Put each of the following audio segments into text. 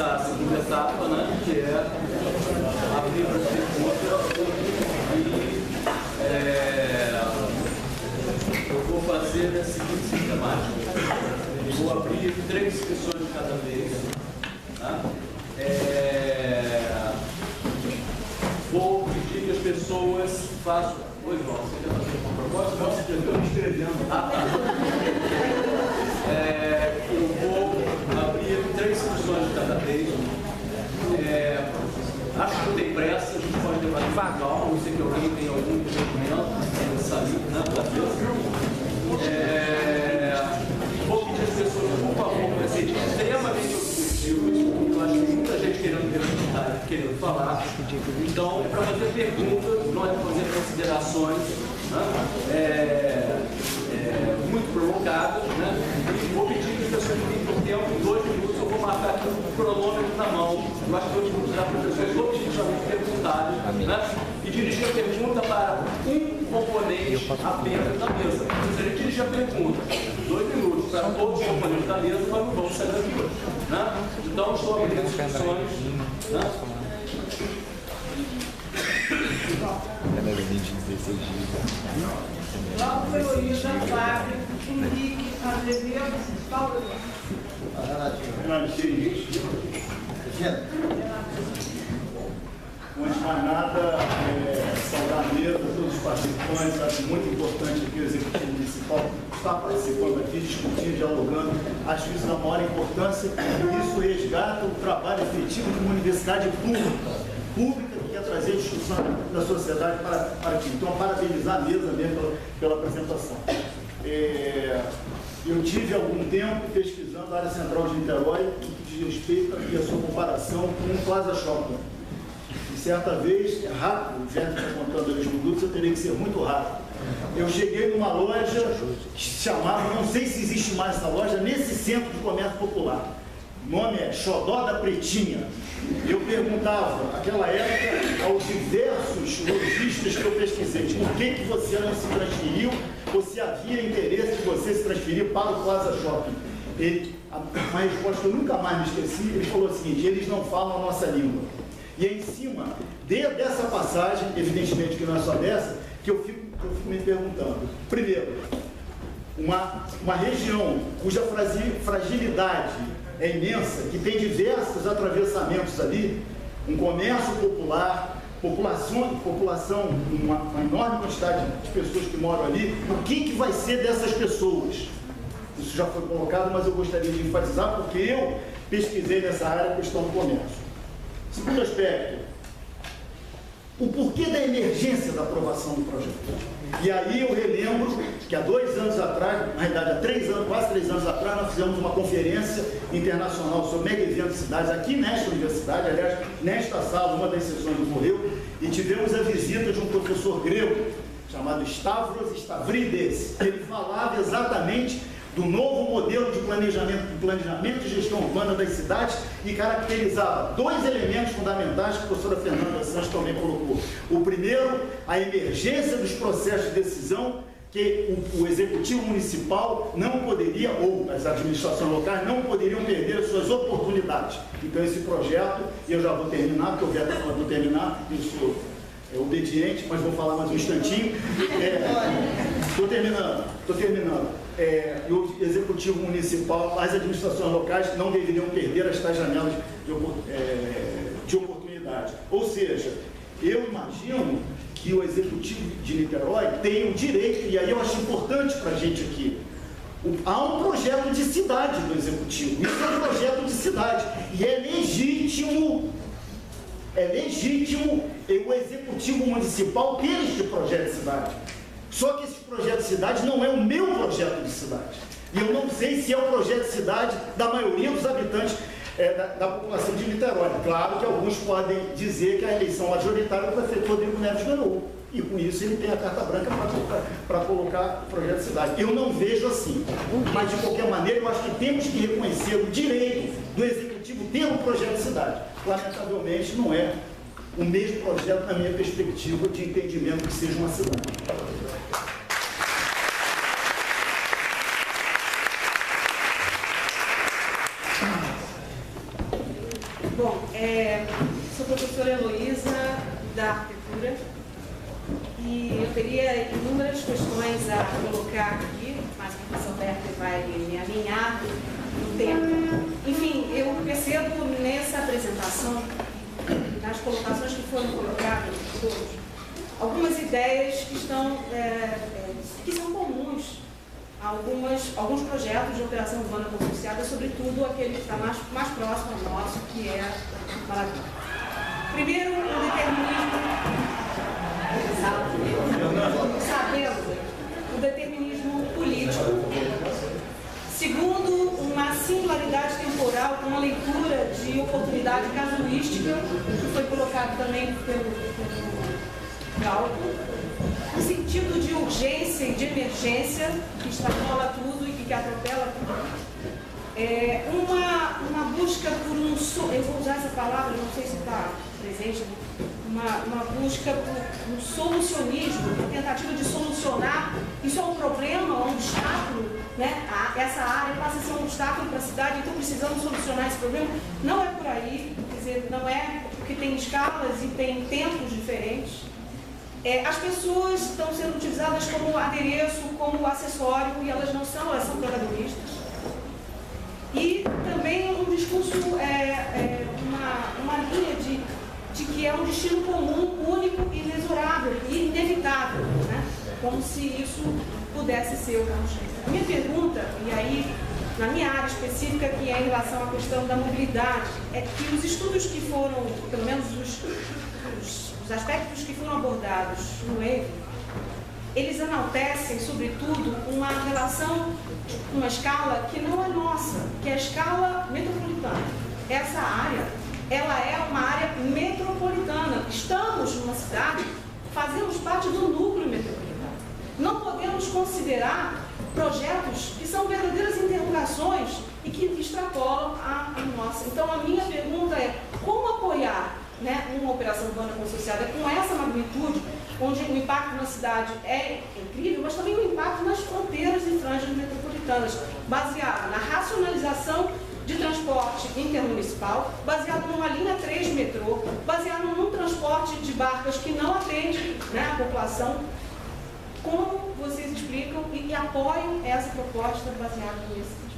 começar a segunda etapa, né, que é abrir para as perguntas e eu vou fazer a seguinte sistemática. Vou abrir 3 sessões de cada vez. Tá? Vou pedir que as pessoas façam. Oi, João, você quer fazer uma proposta? Não, você escreveu? Eu escrevendo. Ah, tá. Eu vou abrir 3 sessões de cada vez. Acho que não tem pressa, a gente pode levar devagar. Não sei que alguém tem algum entendimento nessa linha, né? Vou pedir às pessoas, por favor, para ser extremamente objetivos. Eu acho que tem muita gente querendo falar. Então, para fazer perguntas, não é para fazer considerações, né? Muito provocadas, né? E vou pedir que as pessoas fiquem por tempo, em 2 minutos, eu vou marcar aqui o cronômetro na mão. Eu acho que 2 minutos dá para as pessoas objetivamente perguntarem, né? E dirigir a pergunta para um componente apenas da mesa. Se a gente dirigir a pergunta 2 minutos para todos os componentes da mesa, nós não vamos sair daqui hoje, né? Então, estou abrindo as discussões, né? Logo Heloísa, Flávio, Henrique, Azevedo, Paulo. Antes de mais nada, saudar a mesa, todos os participantes, acho muito importante que o Executivo Municipal está participando aqui, discutindo, dialogando. Acho isso da maior importância. Isso resgata o trabalho efetivo de uma universidade pública que quer trazer discussão da sociedade para aqui. Então, parabenizar a mesa mesmo pela apresentação. Eu tive algum tempo pesquisando a área central de Niterói, no que diz respeito à sua comparação com o Plaza Shopping. E certa vez, rápido, já está contando 2 minutos, eu teria que ser muito rápido. Eu cheguei numa loja que se chamava, não sei se existe mais essa loja, nesse centro de comércio popular. O nome é Xodó da Pretinha. Eu perguntava, naquela época, aos diversos lojistas que eu pesquisei, por que você não se transferiu, ou se havia interesse de você se transferir para o Plaza Shopping. Uma resposta que eu nunca mais me esqueci, ele falou o seguinte: eles não falam a nossa língua. E é em cima dessa passagem, evidentemente que não é só dessa, que eu fico me perguntando. Primeiro, uma região cuja fragilidade é imensa, que tem diversos atravessamentos ali, um comércio popular, população, uma enorme quantidade de pessoas que moram ali, o que vai ser dessas pessoas? Isso já foi colocado, mas eu gostaria de enfatizar, porque eu pesquisei nessa área a questão do comércio. Segundo aspecto, o porquê da emergência da aprovação do projeto. E aí eu relembro que há 2 anos atrás, na verdade há 3 anos, quase 3 anos atrás, nós fizemos uma conferência internacional sobre mega eventos de cidades, aqui nesta universidade, aliás, nesta sala, uma das sessões ocorreu, e tivemos a visita de um professor grego, chamado Stavros Stavridis. Ele falava exatamente do novo modelo de planejamento e gestão urbana das cidades e caracterizava 2 elementos fundamentais que a professora Fernanda Santos também colocou. O primeiro, a emergência dos processos de decisão que o Executivo Municipal não poderia, ou as administrações locais não poderiam perder as suas oportunidades. Então esse projeto, e eu já vou terminar, porque eu já vou terminar, isso é obediente, mas vou falar mais um instantinho. Estou terminando. O Executivo Municipal, as administrações locais não deveriam perder as tais janelas de oportunidade. Ou seja, eu imagino que o Executivo de Niterói tem o direito, e aí eu acho importante para a gente aqui, há um projeto de cidade do Executivo, isso é um projeto de cidade, e é legítimo o Executivo Municipal ter este projeto de cidade. Só que esse projeto de cidade não é o meu projeto de cidade. E eu não sei se é o projeto de cidade da maioria dos habitantes da população de Niterói. Claro que alguns podem dizer que a eleição majoritária o prefeito Rodrigo Neves ganhou. E com isso ele tem a carta branca para colocar o projeto de cidade. Eu não vejo assim. Mas de qualquer maneira eu acho que temos que reconhecer o direito do Executivo ter um projeto de cidade. Lamentavelmente não é o mesmo projeto na minha perspectiva de entendimento que seja uma cidade. professora Heloísa, da Arquitetura, e eu teria inúmeras questões a colocar aqui, mas a professora Berta vai me alinhar no tempo. Enfim, eu percebo nessa apresentação, nas colocações que foram colocadas por todos, algumas ideias que que são comuns a alguns projetos de operação urbana consociada, sobretudo aquele que está mais próximo ao nosso, que é Maravilha. Primeiro, o determinismo, sabendo o determinismo político. Segundo, uma singularidade temporal com uma leitura de oportunidade casuística, que foi colocado também pelo Galpo, um sentido de urgência e de emergência, que extrapola tudo e que atropela tudo. Uma busca por eu vou usar essa palavra, não sei se está presente, uma busca por um solucionismo, uma tentativa de solucionar. Isso é um problema, um obstáculo, né? Essa área passa a ser um obstáculo para a cidade, então precisamos solucionar esse problema. Não é por aí, quer dizer, não é porque tem escalas e tem tempos diferentes. As pessoas estão sendo utilizadas como adereço, como acessório, e elas não são, elas são protagonistas. E também um discurso, uma linha de que é um destino comum, único, inexorável e inevitável, né? Como se isso pudesse ser o carro-chefe. A minha pergunta, e aí na minha área específica, que é em relação à questão da mobilidade, é que os estudos que foram, pelo menos os aspectos que foram abordados no EIV, eles enaltecem, sobretudo, uma relação, uma escala que não é nossa, que é a escala metropolitana. Essa área, ela é uma área metropolitana. Estamos numa cidade, fazemos parte do núcleo metropolitano. Não podemos considerar projetos que são verdadeiras interrogações e que extrapolam a nossa. Então, a minha pergunta é, como apoiar, né, uma operação urbana consociada com essa magnitude, onde o impacto na cidade é incrível, mas também o impacto nas fronteiras e franjas metropolitanas, baseado na racionalização de transporte intermunicipal, baseado numa linha 3 metrô, baseado num transporte de barcas que não atende, né, a população. Como vocês explicam e apoiam essa proposta baseada nesse transporte?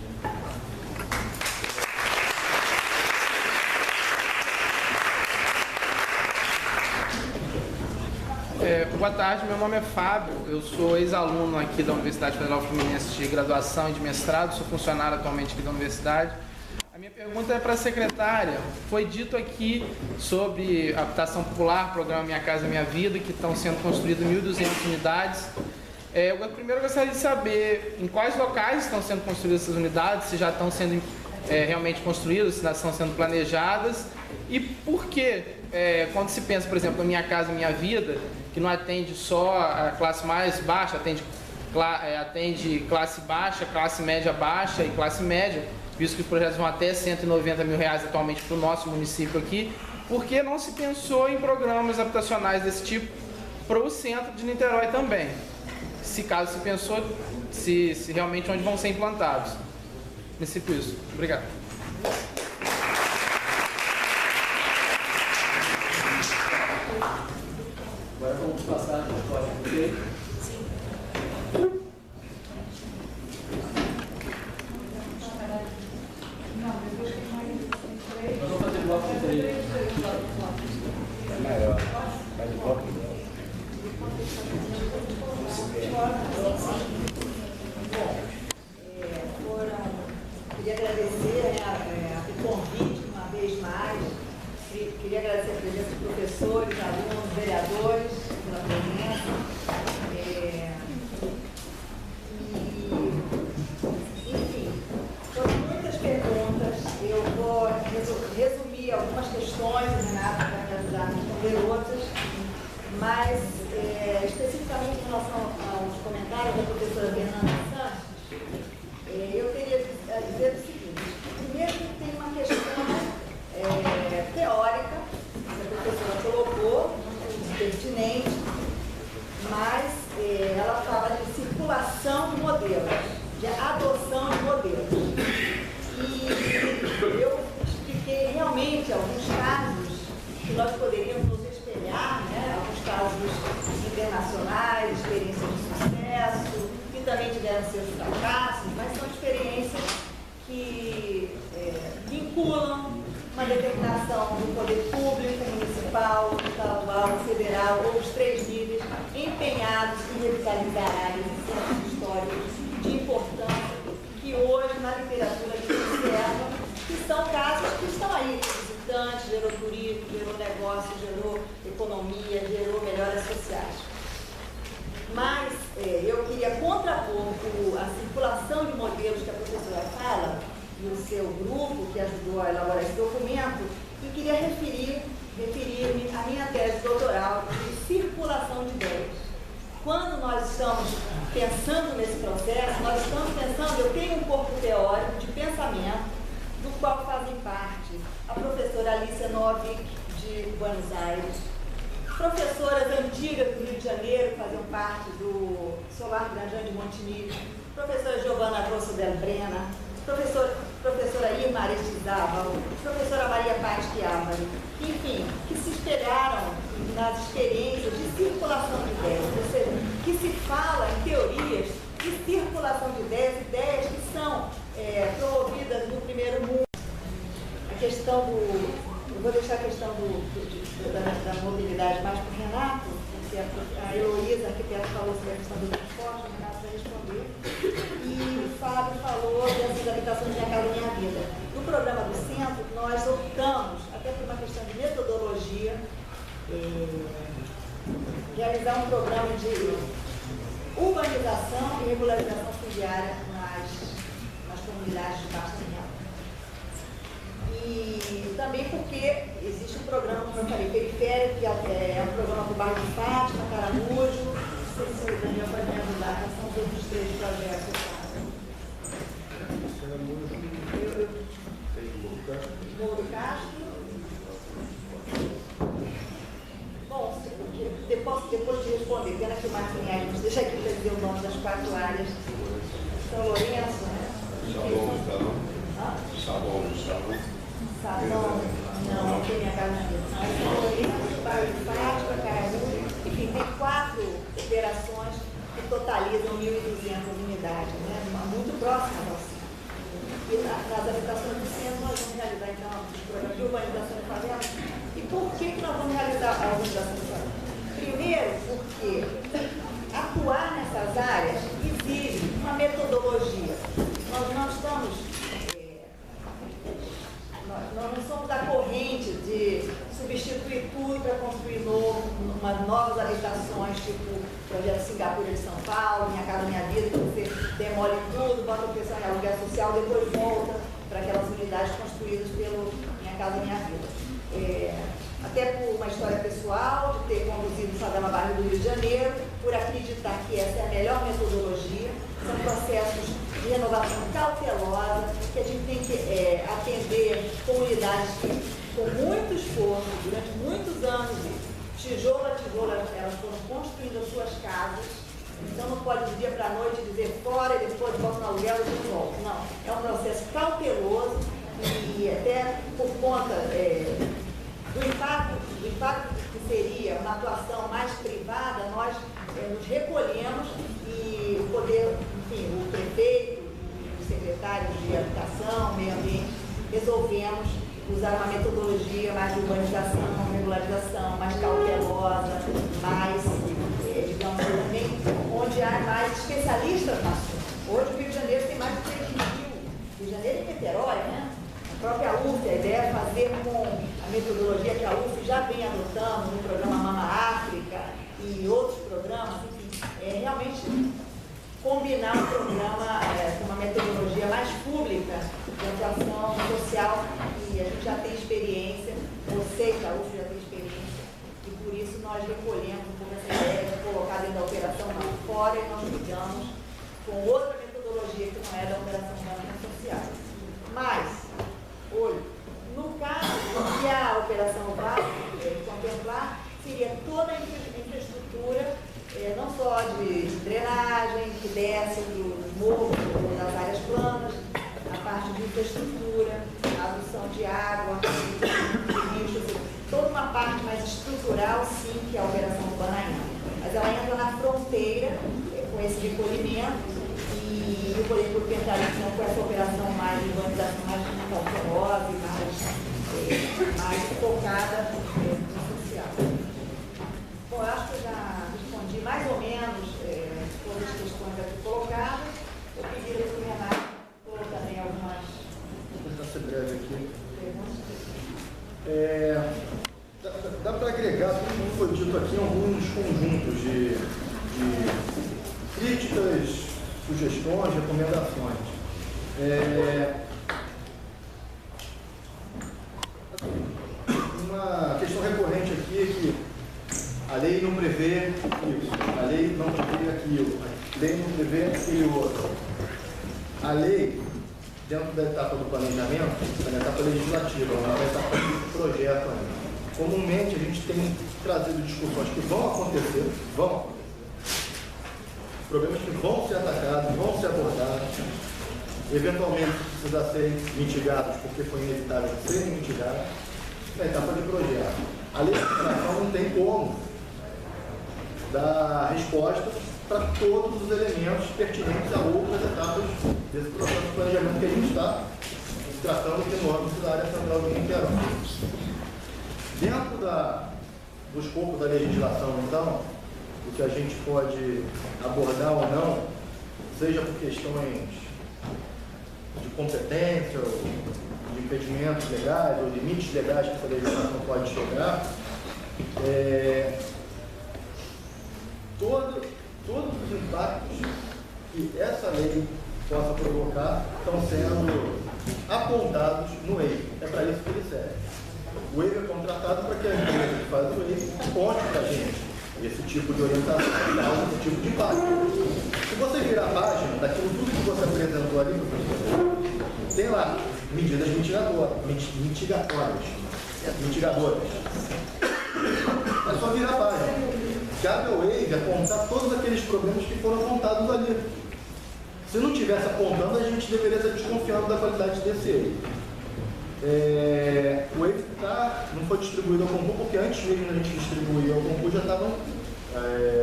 Boa tarde, meu nome é Fábio, eu sou ex-aluno aqui da Universidade Federal Fluminense de graduação e de mestrado, sou funcionário atualmente aqui da universidade. A minha pergunta é para a secretária. Foi dito aqui sobre habitação popular, programa Minha Casa Minha Vida, que estão sendo construídas 1.200 unidades. Eu primeiro gostaria de saber em quais locais estão sendo construídas essas unidades, se já estão sendo realmente construídas, se estão sendo planejadas, e por que, quando se pensa, por exemplo, na Minha Casa Minha Vida, que não atende só a classe mais baixa, atende classe baixa, classe média baixa e classe média, visto que os projetos vão até R$190 mil atualmente para o nosso município aqui, por que não se pensou em programas habitacionais desse tipo para o centro de Niterói também? Se caso se pensou, se realmente onde vão ser implantados. Necessito isso. Obrigado. Agora vamos passar para o código dele. Nós vamos fazer bloco de 3. É maior. Vai de bloco de 2. Queria agradecer o convite uma vez mais. Queria agradecer a presença dos professores, alunos, vereadores pela presença. Enfim, foram muitas perguntas. Eu vou resumir algumas questões, o Renato vai me ajudar a responder outras, mas especificamente em relação aos comentários da professora Fernanda Santos, eu queria dizer o seguinte: primeiro que tem uma questão teórica, que a professora colocou, muito pertinente, mas ela fala de circulação de modelos, de adoção de modelos. E eu expliquei realmente alguns casos que nós poderíamos fracassos, mas são experiências que vinculam uma determinação do poder público, municipal, estadual, federal, ou os 3 níveis, empenhados em revitalizar áreas e centros históricos de importância que hoje na literatura se observa, que são casos que estão aí, visitantes, gerou turismo, gerou negócio, gerou economia, gerou melhoras sociais. Mas eu queria contrapor a circulação de modelos que a professora fala, e o seu grupo que ajudou a elaborar esse documento, e queria referir-me à minha tese doutoral de circulação de ideias. Quando nós estamos pensando nesse processo, nós estamos pensando, eu tenho um corpo teórico de pensamento, do qual fazem parte a professora Alicia Novick, de Buenos Aires, professoras antigas do Rio de Janeiro, faziam parte do Solar Granjan de Montenegro, professora Giovanna Grosso del Brena, professora Irma Aristizábal, professora Maria Paz Chiavari, enfim, que se espelharam nas experiências de circulação de ideias, ou seja, que se fala em teorias de circulação de ideias que são promovidas no primeiro mundo. A questão eu vou deixar a questão da mobilidade mais para o Renato, porque a Heloísa, arquiteta, falou sobre a questão do transporte, o Renato vai responder, e o Fábio falou dessas habitações Minha Casa Minha Vida. No programa do centro, nós optamos, até por uma questão de metodologia, realizar um programa de urbanização e regularização fundiária nas comunidades de baixa renda. E também porque existe um programa, como eu falei, periférico, que é um programa do bairro de Fátima, Caramujo. Não sei se o Daniel pode me ajudar, quais são os outros 3 projetos. Morro do Castro. Bom, depois de responder, pena que o Marquinhos nos deixa aqui para dizer o nome das 4 áreas. São Lourenço, né? Sabão, não tem Minha Casa Minha Vida. Mas São Lourenço, bairro de Fátima, Caramujo, enfim, tem 4 operações que totalizam 1.200 unidades, né? Muito próximas ao centro. E nas habitações do centro nós vamos realizar então os programas de urbanização de favelas. E por que nós vamos realizar a urbanização de favelas? Primeiro, porque atuar nessas áreas exige uma metodologia. Nós não somos da corrente de substituir tudo para construir umas novas habitações, tipo o projeto Singapura de São Paulo, Minha Casa Minha Vida, que você demole tudo, bota o pessoal em aluguel social, depois volta para aquelas unidades construídas pelo Minha Casa Minha Vida. Até por uma história pessoal, de ter conduzido o Favela Bairro do Rio de Janeiro, por acreditar que essa é a melhor metodologia, são processos de renovação cautelosa, que a gente tem que atender comunidades que, com muito esforço, durante muitos anos, tijolo a tijolo, elas foram construindo as suas casas. Então não pode de dia para a noite dizer fora e depois volta no aluguel e de volta. Não, é um processo cauteloso e até por conta do impacto que seria uma atuação mais privada, nós nos recolhemos e o poder, enfim, o prefeito e os secretários de habitação, meio ambiente, resolvemos usar uma metodologia mais de urbanização, regularização, mais cautelosa, mais, digamos também, onde há mais especialistas no assunto. Hoje o Rio de Janeiro tem mais de 3 mil. Rio de Janeiro e Niterói, né? A própria UF, a ideia é fazer com a metodologia que a UF já vem adotando no programa Mama África e outros programas, enfim, realmente combinar um programa com uma metodologia mais pública de atuação social, e a gente já tem experiência, vocês da UF já tem experiência, e por isso nós recolhemos um pouco essa ideia de colocar dentro da operação lá fora e nós cuidamos com outra metodologia que não é da operação urbana social. Mas, no caso que a operação vai contemplar, seria toda a infraestrutura, não só de drenagem, que desce dos morros, das áreas planas, a parte de infraestrutura, a adução de água, de lixo, toda uma parte mais estrutural, sim, que a operação urbana entra. Mas ela entra na fronteira com esse recolhimento e E eu porém por pensar então com essa operação mais de urbanização mais cautelosa e mais focada no social. Bom, eu acho que eu já respondi mais ou menos todas as questões aqui colocadas. Eu pediria que o Renato colocou também algumas Vou tentar ser breve aqui. perguntas. Dá para agregar tudo que foi dito aqui em alguns conjuntos de críticas, sugestões, recomendações. Uma questão recorrente aqui é que a lei não prevê isso, a lei não prevê aquilo, a lei não prevê aquele outro. A lei, dentro da etapa do planejamento, da etapa legislativa, não da etapa de projeto ainda. Comumente a gente tem trazido discussões que vão acontecer, problemas que vão ser atacados, vão ser abordados, eventualmente precisar serem mitigados, porque foi inevitável serem mitigados, na etapa de projeto. A legislação não tem como dar resposta para todos os elementos pertinentes a outras etapas desse processo de planejamento que a gente está tratando aqui no âmbito da área central de Niterói. Dentro do escopo da legislação, então, o que a gente pode abordar ou não, seja por questões de competência, ou de impedimentos legais, ou limites legais que essa legislação pode chegar, todos os impactos que essa lei possa provocar estão sendo apontados no EI. É para isso que ele serve. O EI é contratado para que a empresa que faz o EI conte para a gente esse tipo de orientação, esse tipo de impacto. Se você virar a página daquilo tudo que você apresentou ali, professor, tem lá medidas mitigadoras. É só virar a página. Cabe ao EI apontar todos aqueles problemas que foram apontados ali. Se não estivesse apontando, a gente deveria estar desconfiando da qualidade desse EI. O EI não foi distribuído ao concurso, porque antes mesmo da gente distribuir ao concurso, já estava,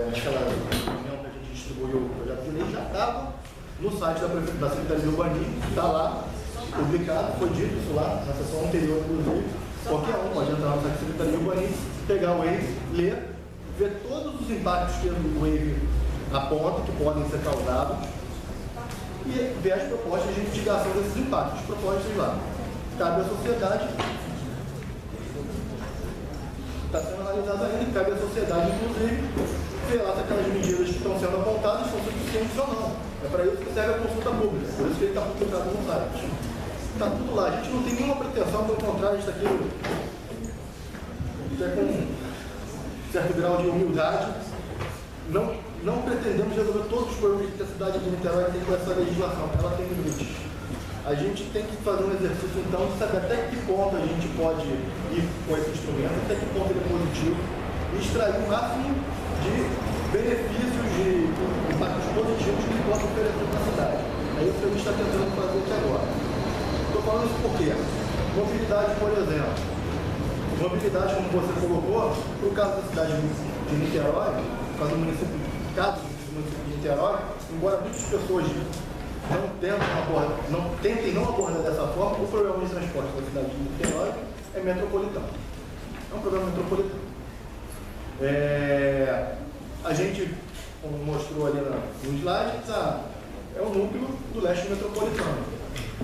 naquela reunião que a gente distribuiu o projeto de lei, já estava no site da Secretaria de Urbanismo, está lá, publicado, foi dito isso lá, na sessão anterior, inclusive. Qualquer um pode entrar no site da Secretaria de Urbanismo, pegar o EI, ler, ver todos os impactos que o EI aponta, que podem ser causados, e ver as propostas de mitigação desses impactos, propostas lá. Cabe à sociedade, está sendo analisado ainda, cabe à sociedade, inclusive, ver lá se aquelas medidas que estão sendo apontadas são suficientes ou não. É para isso que serve a consulta pública, por isso que ele está publicado no site. Está tudo lá, a gente não tem nenhuma pretensão, pelo contrário, isso aqui é com certo grau de humildade. Não pretendemos resolver todos os problemas que a cidade de Niterói tem com essa legislação, ela tem limites. A gente tem que fazer um exercício, então, de saber até que ponto a gente pode ir com esse instrumento, até que ponto ele é positivo, e extrair o máximo de benefícios, de impactos positivos que ele possa oferecer para a cidade. É isso que a gente está tentando fazer aqui agora. Estou falando isso por quê? Mobilidade, por exemplo. Mobilidade, como você colocou, para o caso da cidade de Niterói, caso do município de Niterói, embora muitas pessoas não tentem não abordar dessa forma, o problema de transporte da cidade de Niterói é metropolitano. É um problema metropolitano. A gente, como mostrou ali no slide, é o núcleo do leste metropolitano.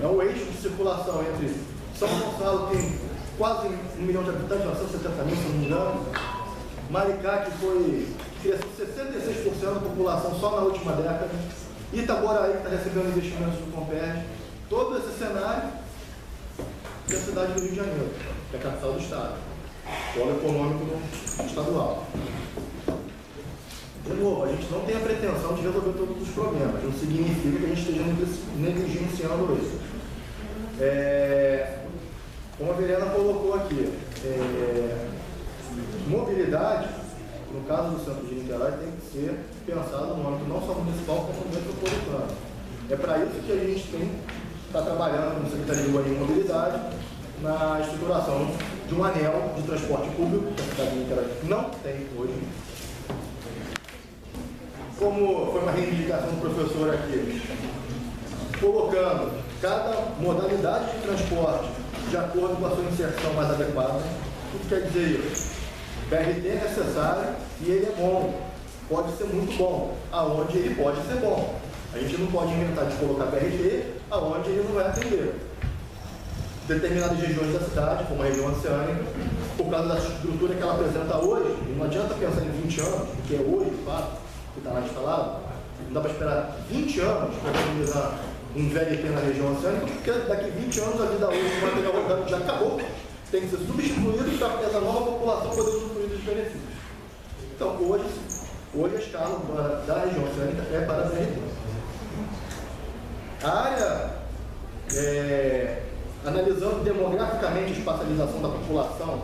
É o eixo de circulação entre São Gonçalo, que tem quase 1 milhão de habitantes, 970 mil, se não me engano. Maricá, que cresceu 66% da população só na última década. Itaboraí, que está recebendo investimentos do Comperj. Todo esse cenário é a cidade do Rio de Janeiro, que é a capital do estado, polo econômico estadual. De novo, a gente não tem a pretensão de resolver todos os problemas, não significa que a gente esteja negligenciando isso. Como a Verena colocou aqui, mobilidade, no caso do centro de Niterói, tem que ser pensado no âmbito não só municipal, como metropolitano. É para isso que a gente está trabalhando com a Secretaria de Urbanismo e Mobilidade na estruturação de um anel de transporte público que a cidade de Niterói não tem hoje. Como foi uma reivindicação do professor aqui, colocando cada modalidade de transporte de acordo com a sua inserção mais adequada. O que quer dizer isso? O BRT é necessário e ele é bom, pode ser muito bom, aonde ele pode ser bom. A gente não pode inventar de colocar BRT aonde ele não vai atender. Determinadas regiões da cidade, como a região oceânica, por causa da estrutura que ela apresenta hoje, não adianta pensar em 20 anos, que é hoje, o fato, que está lá instalado, não dá para esperar 20 anos para utilizar um VLT na região oceânica, porque daqui 20 anos a vida hoje do material orgânico já acabou, tem que ser substituído para essa nova população poder usufruir dos benefícios. Então, hoje a escala da região oceânica é para a BRT. A área, analisando demograficamente a espacialização da população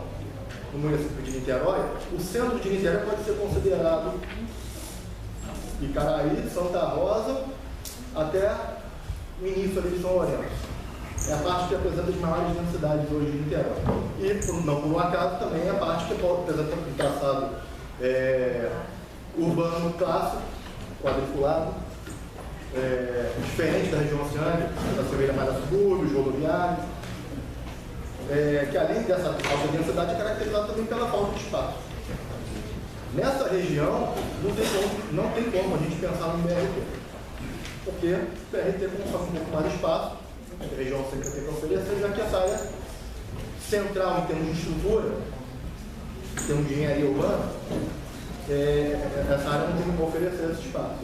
no município de Niterói, o centro de Niterói pode ser considerado Icaraí, Santa Rosa, até o início ali de São Lourenço. É a parte que apresenta as maiores densidades hoje de Niterói. E, não por um acaso, também é a parte que apresenta um traçado urbano clássico, quadriculado, diferente da região oceânica, da Silveira mais a subúrbios, rodoviários, que além dessa alta densidade é caracterizada também pela falta de espaço. Nessa região, não tem como a gente pensar no BRT, porque o BRT consome um pouco mais de espaço, a região oceânica tem para oferecer, já que essa área central em termos de estrutura, em termos de engenharia urbana, essa área não tem para oferecer esse espaço.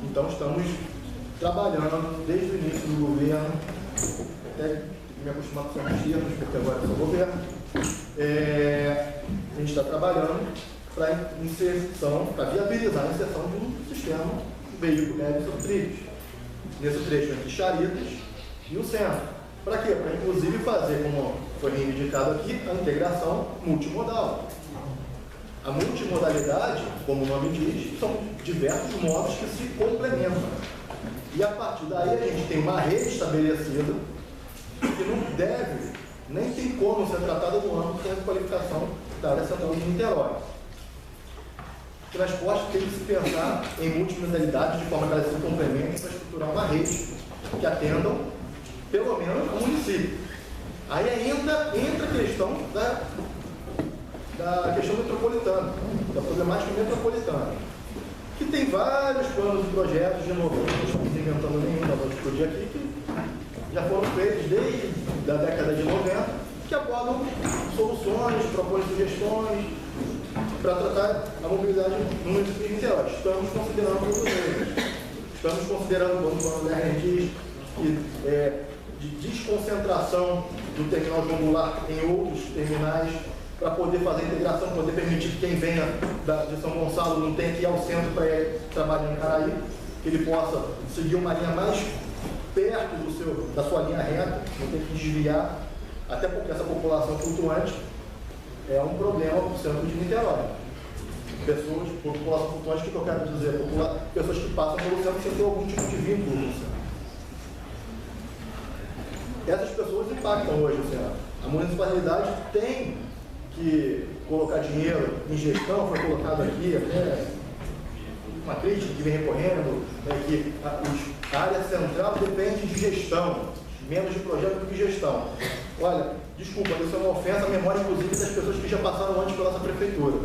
Então estamos trabalhando desde o início do governo, até me acostumar com os termos, porque agora sou governo, a gente está trabalhando para inserção, para viabilizar a inserção de um sistema veículo leve sobre trilhos, nesse trecho entre Charitas e o centro. Para quê? Para inclusive fazer, como foi reivindicado aqui, a integração multimodal. A multimodalidade, como o nome diz, são diversos modos que se complementam. E a partir daí a gente tem uma rede estabelecida que não deve, nem tem como ser tratada no âmbito da qualificação da área central de Niterói. O transporte tem que se pensar em multimodalidade de forma que elas se complementem para estruturar uma rede que atendam, pelo menos, o município. Aí entra a questão da questão metropolitana, da problemática metropolitana, que tem vários planos e projetos, de novo, não estamos inventando nenhum da noite para o dia aqui, que já foram feitos desde a década de 90, que abordam soluções, propõem sugestões para tratar a mobilidade no município de Niterói. Estamos considerando todos eles. Estamos considerando, como o plano Lerner diz, de desconcentração do terminal João Goulart em outros terminais, para poder fazer a integração, poder permitir que quem venha de São Gonçalo não tenha que ir ao centro para ir trabalhar em Caraí, que ele possa seguir uma linha mais perto da sua linha reta, não ter que desviar, até porque essa população flutuante é um problema para o centro de Niterói. População flutuante, o que eu quero dizer? Pessoas que passam pelo centro sem ter algum tipo de vínculo no centro. Essas pessoas impactam hoje o centro. A municipalidade tem que colocar dinheiro em gestão, foi colocado aqui até uma crítica que vem recorrendo, que a área central depende de gestão, menos de projeto do que gestão. Olha, desculpa, isso é uma ofensa à memória, inclusive, das pessoas que já passaram antes pela nossa prefeitura.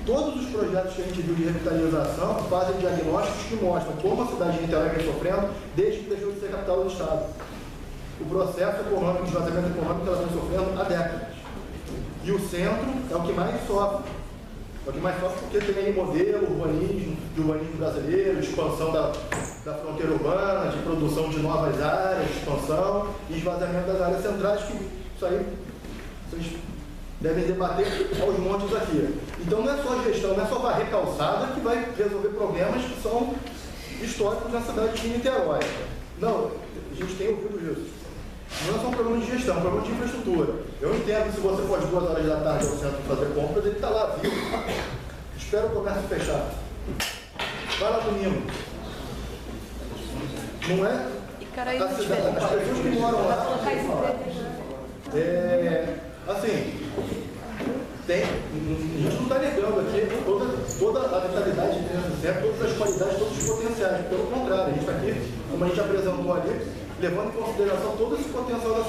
Todos os projetos que a gente viu de revitalização fazem diagnósticos que mostram como a cidade de Niterói vem sofrendo desde que deixou de ser capital do Estado. O processo econômico, de esvaziamento econômico, ela vem sofrendo há décadas. E o centro é o que mais sofre. É o que mais sofre porque tem aí modelo, de urbanismo brasileiro, de expansão da fronteira urbana, de produção de novas áreas, de expansão e esvaziamento das áreas centrais, que isso aí vocês devem debater aos montes aqui. Então não é só gestão, não é só varrer calçada que vai resolver problemas que são históricos na cidade de Niterói. Não, a gente tem ouvido isso. Não é só um problema de gestão, é um problema de infraestrutura. Eu entendo que se você for às 2 horas da tarde ao centro fazer compras, ele está lá vivo. Espera o comércio fechar. Vai lá domingo. Não é? As pessoas que moram lá. Assim, a gente não está negando aqui toda a vitalidade de dentro do centro, todas as qualidades, todos os potenciais. Pelo contrário, a gente está aqui, como a gente apresentou ali, levando em consideração todo esse potencial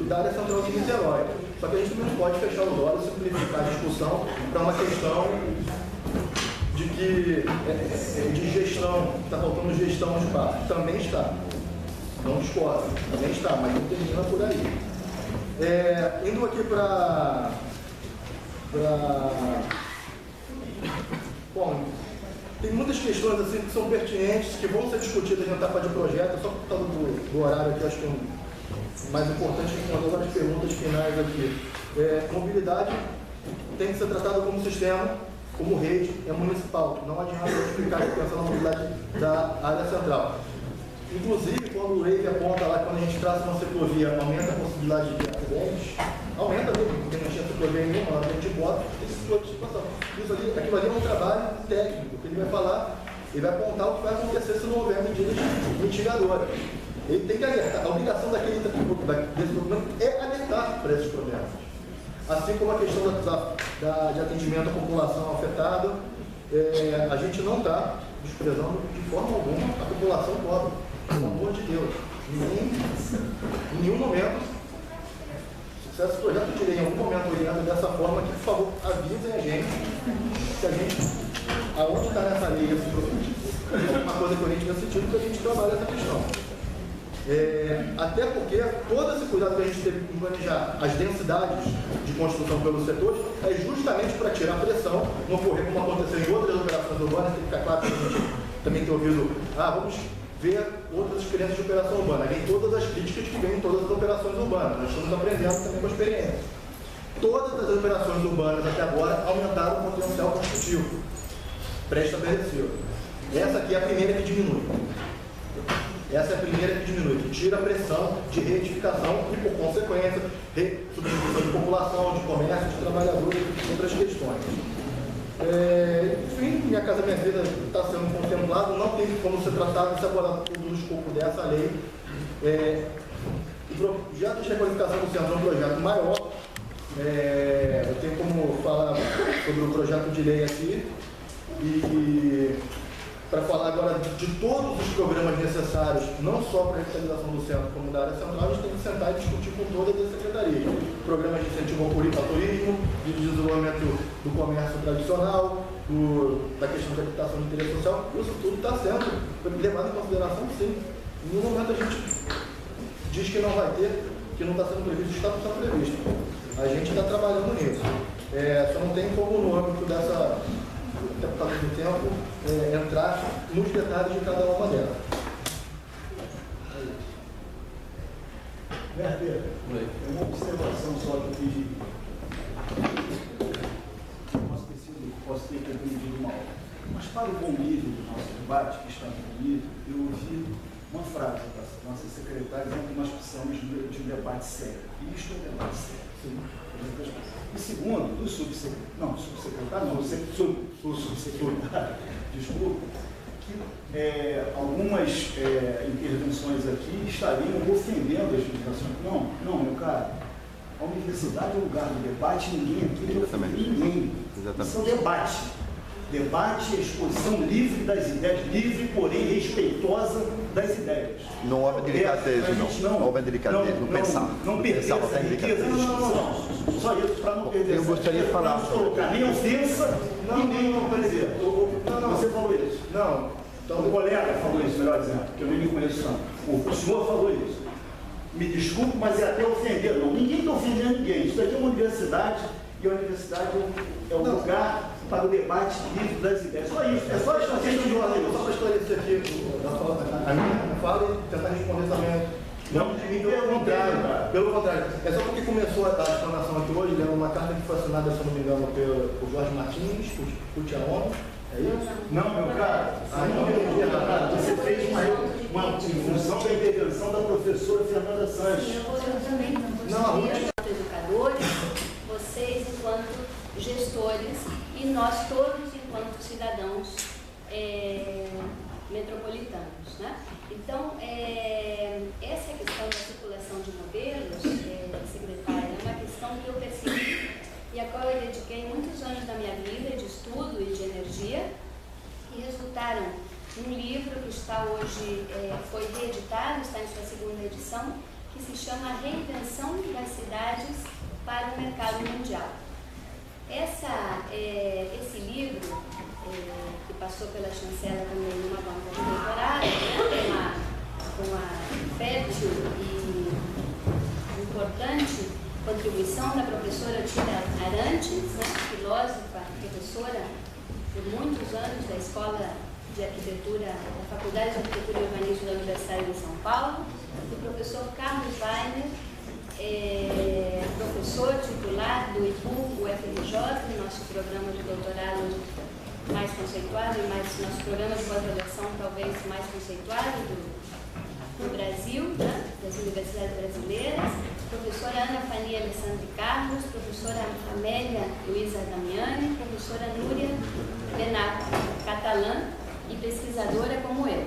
da área central de Niterói. Só que a gente não pode fechar os olhos e simplificar a discussão para uma questão de gestão, está faltando gestão no espaço. Também está. Não discordo, também está, mas não termina por aí. Indo aqui para... Bom, tem muitas questões assim que são pertinentes, que vão ser discutidas na etapa de projeto, só por causa do horário aqui, acho que é mais importante responder agora as perguntas finais aqui. Mobilidade tem que ser tratada como sistema, como rede, é municipal. Não adianta explicar a questão da mobilidade da área central. Inclusive, quando o Rave aponta lá, quando a gente traça uma ciclovia, aumenta a possibilidade de acidentes, aumenta mesmo, porque não tinha ciclovia nenhuma, lá a gente bota esse tipo de situação. Aquilo ali é um trabalho técnico, que ele vai falar, ele vai apontar o que vai acontecer se não houver medidas mitigadoras. Ele tem que alertar. A obrigação desse documento é alertar para esses problemas. Assim como a questão de atendimento à população afetada, a gente não está desprezando de forma alguma a população pobre. Pelo amor de Deus. Em nenhum momento, se esse projeto de lei em algum momento orientado dessa forma, que por favor avisem a gente, que a gente, aonde está nessa lei esse projeto, uma coisa que a gente nesse sentido, que a gente trabalha essa questão. Até porque todo esse cuidado que a gente teve em planejar as densidades de construção pelos setores é justamente para tirar a pressão, não ocorrer como aconteceu em outras operações urbanas, tem que ficar claro que a gente também tem ouvido, vamos ver outras experiências de operação urbana. Vem todas as críticas que vêm em todas as operações urbanas, nós estamos aprendendo também com a experiência. Todas as operações urbanas até agora aumentaram o potencial construtivo pré-estabelecido. Essa aqui é a primeira que diminui. Essa é a primeira que diminui, que tira a pressão de reedificação e, por consequência, substituição de população, de comércio, de trabalhadores e outras questões. Enfim, Minha Casa Minha Vida está sendo contemplado, não tem como ser tratado e se abordar todo o escopo dessa lei. O projeto de requalificação do centro é um projeto maior. Eu tenho como falar sobre o projeto de lei aqui e para falar agora de todos os programas necessários, não só para a revitalização do centro, como da área central, a gente tem que sentar e discutir com todas as secretarias. Programas de incentivo ao turismo, de desenvolvimento do comércio tradicional, da questão da habitação de interesse social, isso tudo está sendo levado em consideração, sim. Em nenhum momento a gente diz que não vai ter, que não está sendo previsto, está previsto. A gente está trabalhando nisso. Só não tem como, no âmbito dessa deputada do tempo, entrar nos detalhes de cada uma delas. Werber, uma observação só que eu fiz. Posso ter compreendido mal. Mas para o bom nível do nosso debate, que está no bom nível, eu ouvi uma frase da nossa secretária dizendo que nós precisamos de um debate sério. E isto é um debate sério. E segundo, o subsecretário, desculpa, que algumas intervenções aqui estariam ofendendo as educações. Não, meu caro, a universidade é um lugar de debate, ninguém aqui ofende ninguém. Isso é um debate. Debate é exposição livre das ideias, livre, porém respeitosa das ideias. Não houve delicadeza, não houve delicadeza, não pensar. Não perder essa riqueza de discussão. Só isso, para não perder eu gostaria de falar. Não colocar nem ofensa e nem dizer. Você falou isso? Não. Então, o colega falou isso, melhor dizendo, porque eu nem me conheço tanto. O senhor falou isso. Me desculpe, mas é até ofender. Não, ninguém está ofendendo ninguém. Isso daqui é uma universidade e a universidade é um lugar para o debate livre das ideias. Só isso. É só essa questão de ordem. Só para esclarecer aqui a minha fala e tentar responder também. Não, pelo contrário. Pelo contrário. É só porque começou a explanação aqui hoje, lendo uma carta que foi assinada, se eu não me engano, por Jorge Martins, por Tia ONU. É isso? Não, meu cara. Você fez uma função da intervenção da professora Fernanda Sanches. Eu também não. Educadores, vocês enquanto gestores e nós todos enquanto cidadãos metropolitanos, né? Então, essa questão da circulação de modelos, secretária, é uma questão que eu percebi e a qual eu dediquei dediquei muitos anos da minha vida de estudo e de energia e resultaram num livro que está hoje, foi reeditado, está em sua segunda edição, que se chama Reinvenção das Cidades para o Mercado Mundial. Esse livro, que passou pela chancela também numa banca de doutorado, né, com a fértil e importante contribuição da professora Tira Arantes, né, filósofa, professora por muitos anos da Escola de Arquitetura, da Faculdade de Arquitetura e Urbanismo da Universidade de São Paulo, do professor Carlos Weiner, professor titular do IPU-UFRJ, nosso programa de doutorado mais conceituado e nosso programa de pós-graduação talvez mais conceituado do Brasil, né, das universidades brasileiras, professora Ana Fania Alessandri Carlos, professora Amélia Luísa Damiani, professora Núria Benato Catalã e pesquisadora como eu.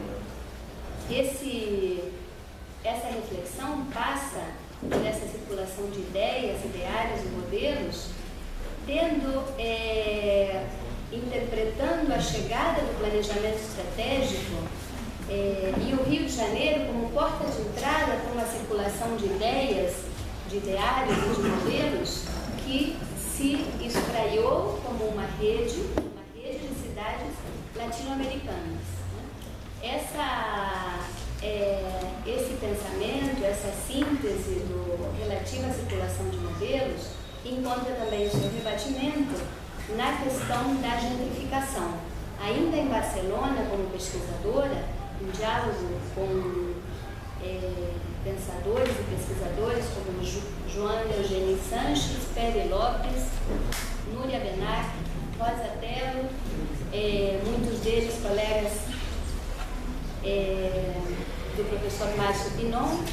Essa reflexão passa por essa circulação de ideias, ideários e modelos, interpretando a chegada do planejamento estratégico e o Rio de Janeiro como porta de entrada para uma circulação de ideias, de ideários e de modelos que se espraiou como uma rede de cidades latino-americanas. Esse pensamento, essa síntese relativa à circulação de modelos encontra também o seu rebatimento na questão da gentrificação. Ainda em Barcelona, como pesquisadora, em diálogo com pensadores e pesquisadores como João Eugênio Sanches, Pere Lopes, Núria Benac, Rosa Tello, muitos deles colegas do professor Márcio Pinon,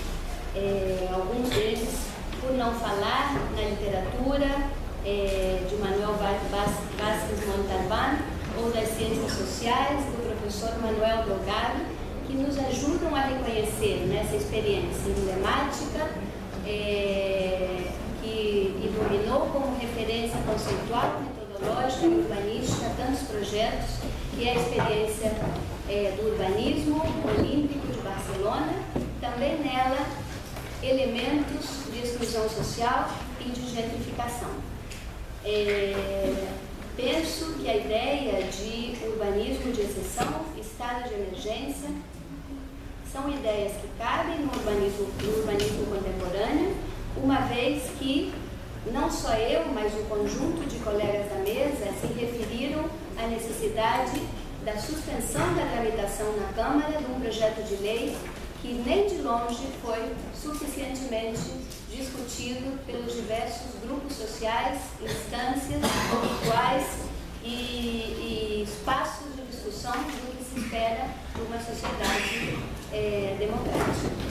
alguns deles, por não falar na literatura de Manuel Vázquez Montalbán ou das ciências sociais do professor Manuel Delgado, que nos ajudam a reconhecer nessa experiência emblemática que iluminou como referência conceitual, metodológica e urbanística tantos projetos, que é a experiência do urbanismo olímpico de Barcelona, também nela elementos de exclusão social e de gentrificação. Penso que a ideia de urbanismo de exceção, estado de emergência, são ideias que cabem no urbanismo contemporâneo, uma vez que não só eu, mas o conjunto de colegas da mesa se referiram à necessidade da suspensão da tramitação na Câmara de um projeto de lei que nem de longe foi suficientemente discutido pelos diversos grupos sociais, instâncias, rituais e espaços de discussão do que se espera de uma sociedade democrática.